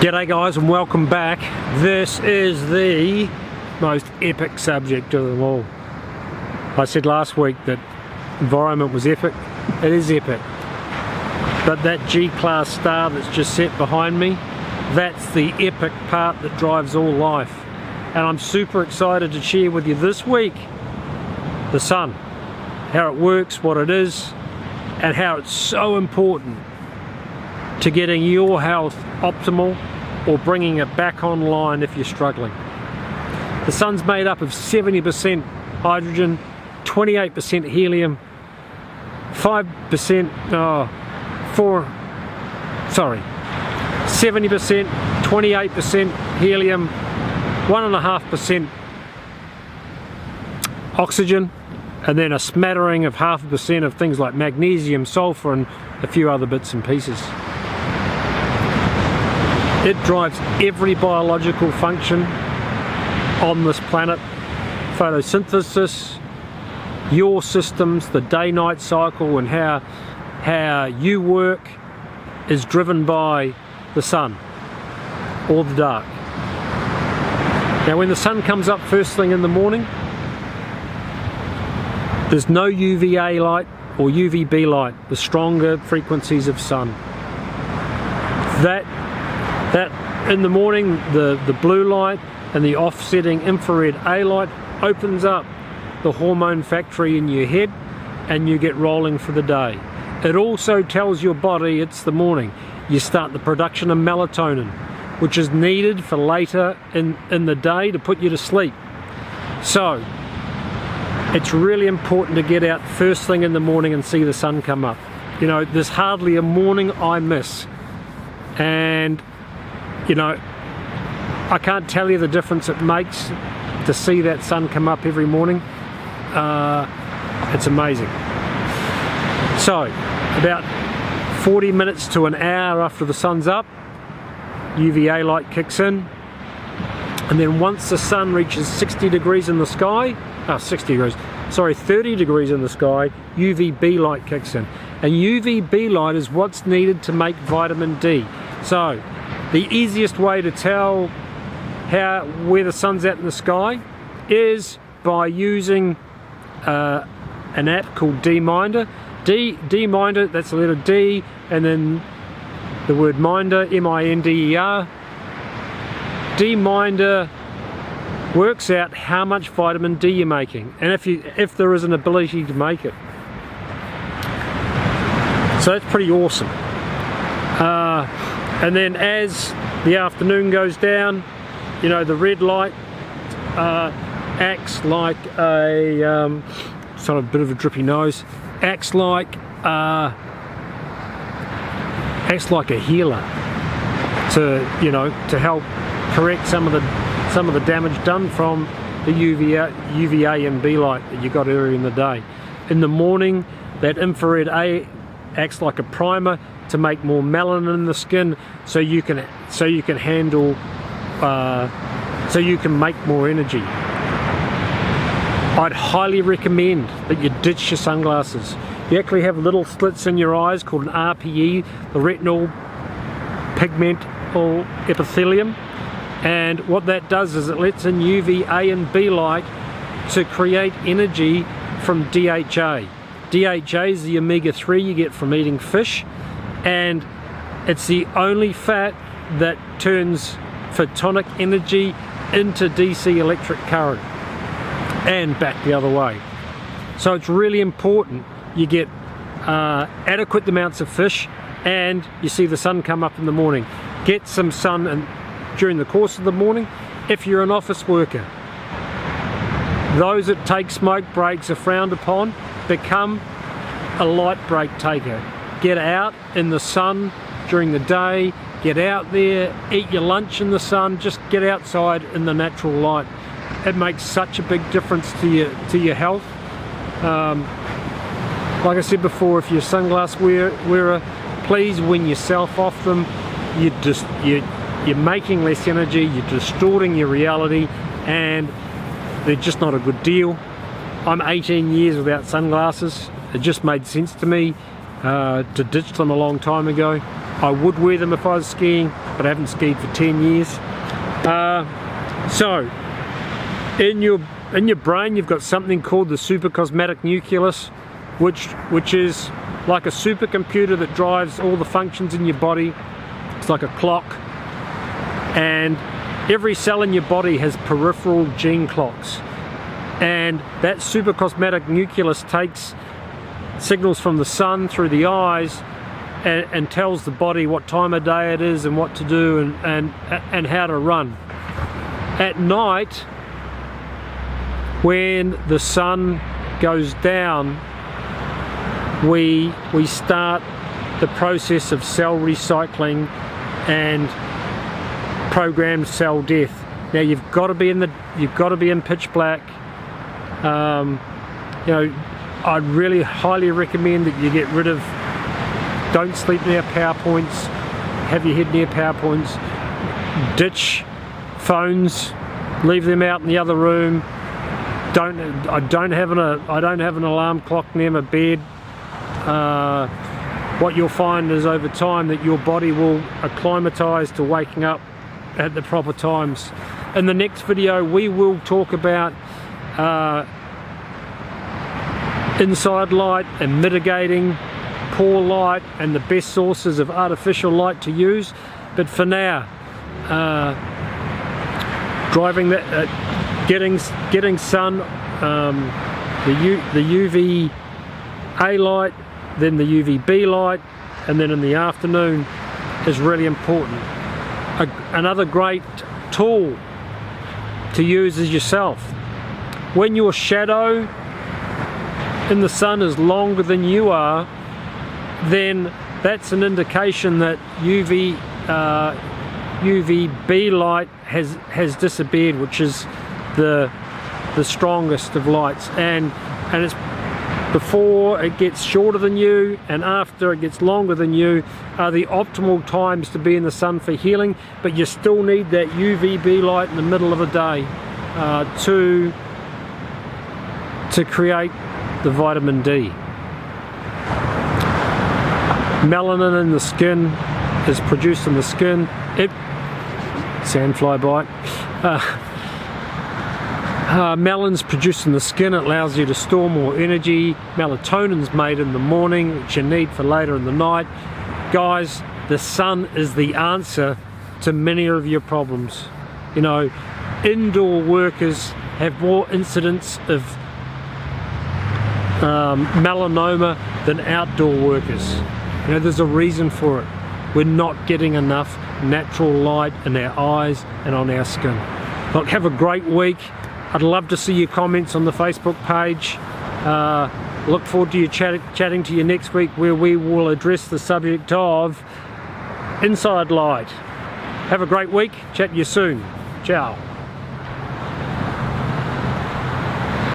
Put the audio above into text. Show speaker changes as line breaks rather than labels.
G'day guys and welcome back. This is the most epic subject of them all. I said last week that environment was epic. It is epic. But that G-class star that's just set behind me, that's the epic part that drives all life. And I'm super excited to share with you this week the sun, how it works, what it is, and how it's so important to getting your health optimal or bringing it back online if you're struggling. The sun's made up of 70% hydrogen, 28% helium, 70%, 28% helium, 1.5% oxygen, and then a smattering of 0.5% of things like magnesium, sulfur, and a few other bits and pieces. It drives every biological function on this planet. Photosynthesis, your systems, the day-night cycle, and how you work is driven by the sun or the dark. Now when the sun comes up first thing in the morning, there's no UVA light or UVB light, the stronger frequencies of sun. That in the morning, the blue light and the offsetting infrared A light opens up the hormone factory in your head and you get rolling for the day. It also tells your body it's the morning. You start the production of melatonin, which is needed for later in the day to put you to sleep. So it's really important to get out first thing in the morning and see the sun come up. You know, there's hardly a morning I miss. And you know, I can't tell you the difference it makes to see that sun come up every morning. It's amazing. So, about 40 minutes to an hour after the sun's up, UVA light kicks in. And then once the sun reaches 30 degrees in the sky, UVB light kicks in. And UVB light is what's needed to make vitamin D. So, the easiest way to tell where the sun's at in the sky is by using an app called D-Minder. D-Minder, that's the letter D, and then the word Minder, M-I-N-D-E-R. D-Minder works out how much vitamin D you're making, and if there is an ability to make it. So that's pretty awesome. And then as the afternoon goes down, you know, the red light acts like a sort of bit of a drippy nose, acts like a healer to help correct some of the damage done from the UVA and B light that you got earlier in the day. In the morning, that infrared A acts like a primer to make more melanin in the skin, so you can make more energy. I'd highly recommend that you ditch your sunglasses. You actually have little slits in your eyes called an RPE, the retinal pigmental epithelium, and what that does is it lets in UVA and B light to create energy from DHA. DHA is the omega-3 you get from eating fish, and it's the only fat that turns photonic energy into DC electric current and back the other way. So it's really important you get adequate amounts of fish and you see the sun come up in the morning. Get some sun during the course of the morning. If you're an office worker, those that take smoke breaks are frowned upon. Become a light break taker. Get out in the sun during the day, get out there, eat your lunch in the sun, just get outside in the natural light. It makes such a big difference to your health. Like I said before, if you're a sunglass wearer, please wean yourself off them. You're making less energy, you're distorting your reality, and they're just not a good deal. I'm 18 years without sunglasses. It just made sense to me to ditch them a long time ago. I would wear them if I was skiing, but I haven't skied for 10 years. So in your brain you've got something called the supracosmatic nucleus, which is like a supercomputer that drives all the functions in your body. It's like a clock, and every cell in your body has peripheral gene clocks, and that supracosmatic nucleus takes signals from the sun through the eyes and tells the body what time of day it is and what to do and how to run. At night, when the sun goes down, we start the process of cell recycling and programmed cell death. Now you've got to be in pitch black. You know, I'd really highly recommend that you get rid of, don't sleep near power points, have your head near power points, ditch phones, leave them out in the other room. I don't have an alarm clock near my bed. What you'll find is over time that your body will acclimatise to waking up at the proper times. In the next video we will talk about inside light and mitigating poor light and the best sources of artificial light to use. But for now, driving that, getting sun, the UVA light, then the UVB light, and then in the afternoon is really important. Another great tool to use is yourself. When your shadow in the sun is longer than you are, then that's an indication that UVB light has disappeared, which is the strongest of lights, and it's before it gets shorter than you and after it gets longer than you are the optimal times to be in the sun for healing. But you still need that UVB light in the middle of the day to create the vitamin D. Melanin in the skin is produced in the skin. Sandfly bite. Melanin's produced in the skin. It allows you to store more energy. Melatonin's made in the morning, which you need for later in the night. Guys, the sun is the answer to many of your problems. You know, indoor workers have more incidence of melanoma than outdoor workers. You know, there's a reason for it. We're not getting enough natural light in our eyes and on our skin. Look, have a great week. I'd love to see your comments on the Facebook page. Look forward to you chatting to you next week, where we will address the subject of inside light. Have a great week. Chat to you soon. Ciao.